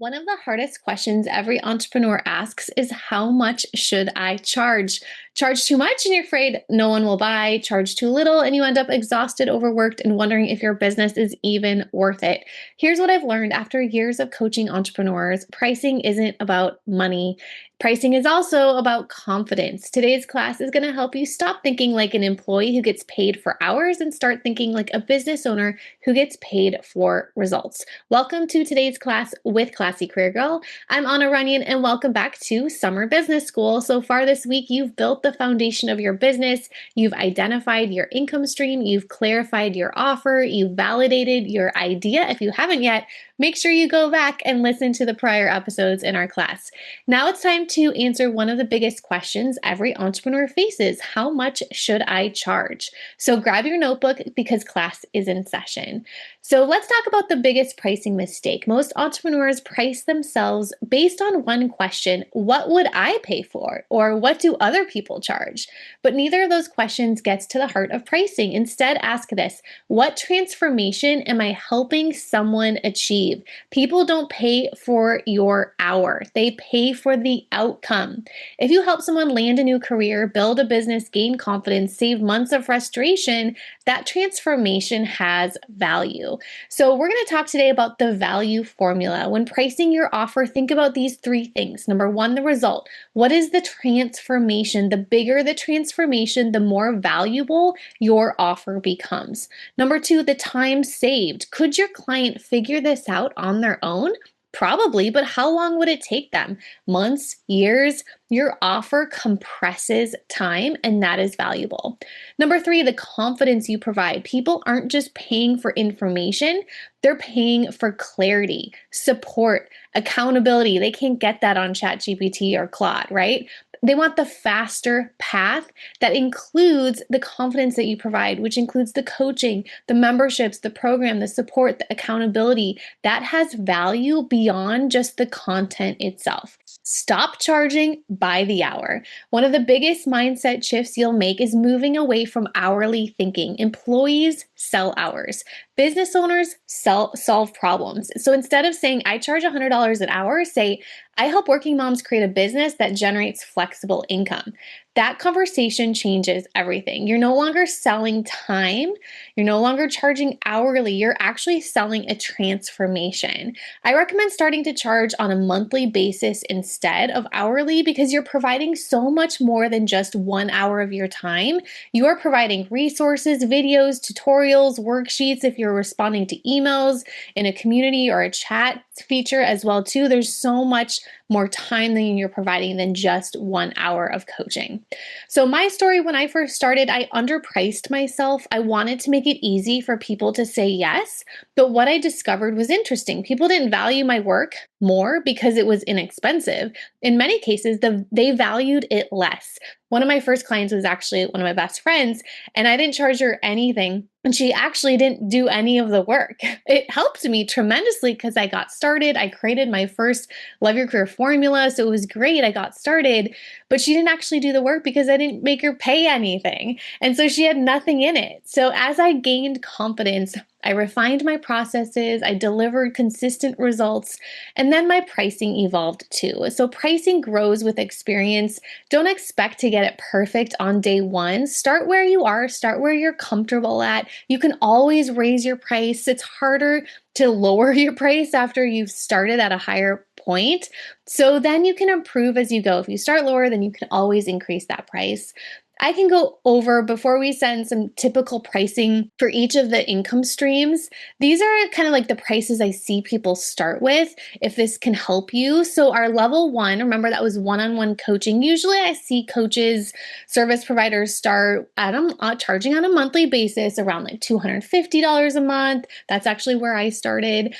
One of the hardest questions every entrepreneur asks is how much should I charge? Charge too much and you're afraid no one will buy, charge too little and you end up exhausted, overworked, and wondering if your business is even worth it. Here's what I've learned after years of coaching entrepreneurs: pricing isn't about money. Pricing is also about confidence. Today's class is going to help you stop thinking like an employee who gets paid for hours and start thinking like a business owner who gets paid for results. Welcome to today's class with Classy Career Girl. I'm Anna Runyon and welcome back to Summer Business School. So far this week, you've built the foundation of your business, you've identified your income stream, you've clarified your offer, you've validated your idea. If you haven't yet, make sure you go back and listen to the prior episodes in our class. Now it's time to answer one of the biggest questions every entrepreneur faces: how much should I charge? So grab your notebook because class is in session. So let's talk about the biggest pricing mistake. Most entrepreneurs price themselves based on one question: what would I pay for? Or what do other people charge? But neither of those questions gets to the heart of pricing. Instead, ask this: what transformation am I helping someone achieve? People don't pay for your hour. They pay for the outcome. If you help someone land a new career, build a business, gain confidence, save months of frustration, that transformation has value. So we're going to talk today about the value formula. When pricing your offer, think about these three things. Number one, the result. What is the transformation? The bigger the transformation, the more valuable your offer becomes. Number two, the time saved. Could your client figure this out on their own? Probably, but how long would it take them? Months, years? Your offer compresses time, and that is valuable. Number three, the confidence you provide. People aren't just paying for information, they're paying for clarity, support, accountability. They can't get that on ChatGPT or Claude, right? They want the faster path that includes the confidence that you provide, which includes the coaching, the memberships, the program, the support, the accountability. That has value beyond just the content itself. Stop charging by the hour. One of the biggest mindset shifts you'll make is moving away from hourly thinking. Employees sell hours. Business owners solve problems. So instead of saying, I charge $100 an hour, say, I help working moms create a business that generates flexible income. That conversation changes everything. You're no longer selling time. You're no longer charging hourly. You're actually selling a transformation. I recommend starting to charge on a monthly basis instead of hourly because you're providing so much more than just 1 hour of your time. You are providing resources, videos, tutorials, worksheets. If you're responding to emails in a community or a chat feature as well too, there's so much more time than you're providing than just 1 hour of coaching. So my story, when I first started, I underpriced myself. I wanted to make it easy for people to say yes, but what I discovered was interesting. People didn't value my work more because it was inexpensive. In many cases, they valued it less. One of my first clients was actually one of my best friends, and I didn't charge her anything. And she actually didn't do any of the work. It helped me tremendously because I got started. I created my first Love Your Career formula. So it was great. I got started, but she didn't actually do the work because I didn't make her pay anything. And so she had nothing in it. So as I gained confidence, I refined my processes, I delivered consistent results, and then my pricing evolved too. So pricing grows with experience. Don't expect to get it perfect on day one. Start where you are, start where you're comfortable at. You can always raise your price. It's harder to lower your price after you've started at a higher point. So then you can improve as you go. If you start lower, then you can always increase that price. I can go over, before we send, some typical pricing for each of the income streams. These are kind of like the prices I see people start with, if this can help you. So our level one, remember that was one-on-one coaching. Usually I see coaches, service providers start at charging on a monthly basis around like $250 a month. That's actually where I started.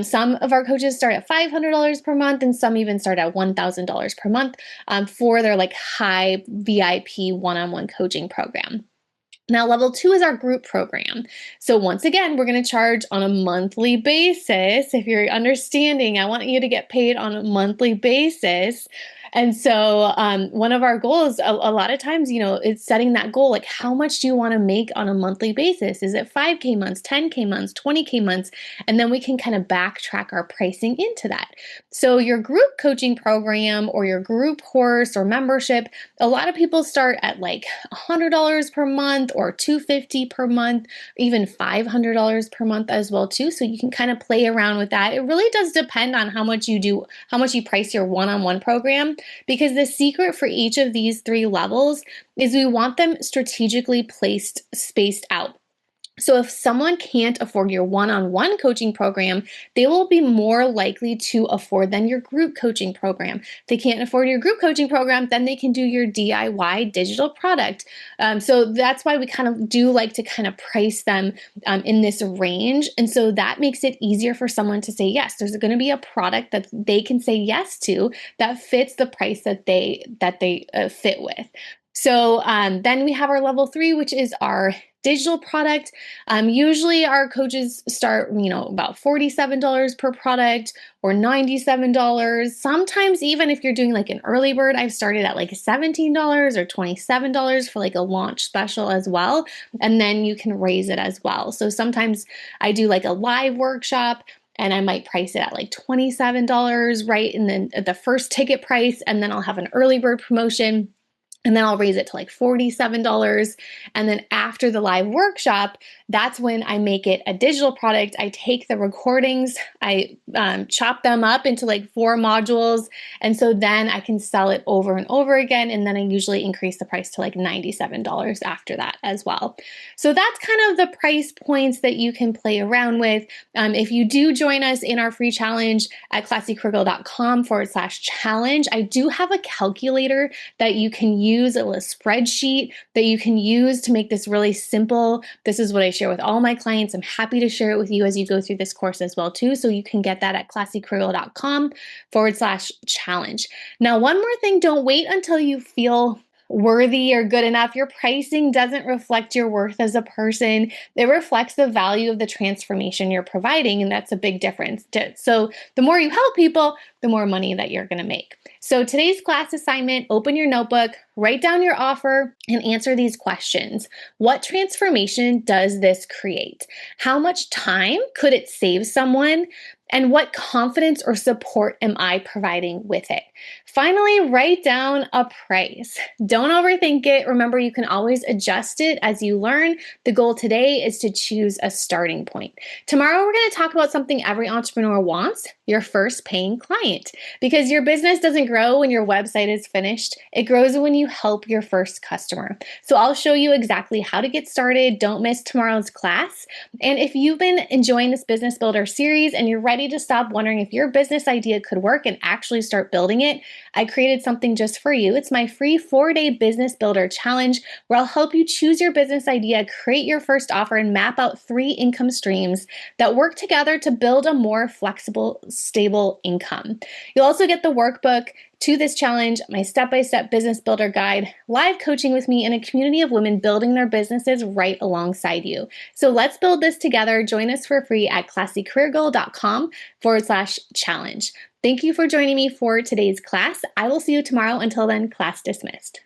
Some of our coaches start at $500 per month, and some even start at $1,000 per month for their like high VIP one-on-one coaching program. Now, level two is our group program. So once again, we're going to charge on a monthly basis. If you're understanding, I want you to get paid on a monthly basis. And so one of our goals, a lot of times, it's setting that goal, like how much do you want to make on a monthly basis? Is it 5K months, 10K months, 20K months? And then we can kind of backtrack our pricing into that. So your group coaching program or your group course or membership, a lot of people start at like $100 per month or $250 per month, even $500 per month as well too. So you can kind of play around with that. It really does depend on how much you price your one-on-one program, because the secret for each of these three levels is we want them strategically spaced out. So if someone can't afford your one-on-one coaching program, they will be more likely to afford than your group coaching program. If they can't afford your group coaching program, then they can do your DIY digital product. So that's why we kind of do like to kind of price them in this range. And so that makes it easier for someone to say yes. There's going to be a product that they can say yes to that fits the price that they fit with. So then we have our level 3, which is our digital product. Usually our coaches start, about $47 per product or $97. Sometimes even if you're doing like an early bird, I've started at like $17 or $27 for like a launch special as well. And then you can raise it as well. So sometimes I do like a live workshop and I might price it at like $27, right? And then the first ticket price, and then I'll have an early bird promotion. And then I'll raise it to like $47. And then after the live workshop, that's when I make it a digital product. I take the recordings, I chop them up into like 4 modules. And so then I can sell it over and over again. And then I usually increase the price to like $97 after that as well. So that's kind of the price points that you can play around with. If you do join us in our free challenge at classycareergirl.com/challenge, I do have a calculator that you can use, a spreadsheet that you can use to make this really simple. This is what I share with all my clients. I'm happy to share it with you as you go through this course as well too. So you can get that at classycareergirl.com/challenge. Now, one more thing, don't wait until you feel worthy or good enough. Your pricing doesn't reflect your worth as a person. It reflects the value of the transformation you're providing, and that's a big difference. So the more you help people, the more money that you're going to make. So today's class assignment, open your notebook, write down your offer, and answer these questions. What transformation does this create? How much time could it save someone? And what confidence or support am I providing with it? Finally, write down a price. Don't overthink it. Remember, you can always adjust it as you learn. The goal today is to choose a starting point. Tomorrow, we're going to talk about something every entrepreneur wants, your first paying client. Because your business doesn't grow when your website is finished. It grows when you help your first customer. So I'll show you exactly how to get started. Don't miss tomorrow's class. And if you've been enjoying this Business Builder series and you're ready to stop wondering if your business idea could work and actually start building it, I created something just for you. It's my free 4-day Business Builder Challenge, where I'll help you choose your business idea, create your first offer, and map out 3 income streams that work together to build a more flexible, stable income. You'll also get the workbook to this challenge, my step-by-step business builder guide, live coaching with me, and a community of women building their businesses right alongside you. So let's build this together. Join us for free at classycareergirl.com/challenge. Thank you for joining me for today's class. I will see you tomorrow. Until then, class dismissed.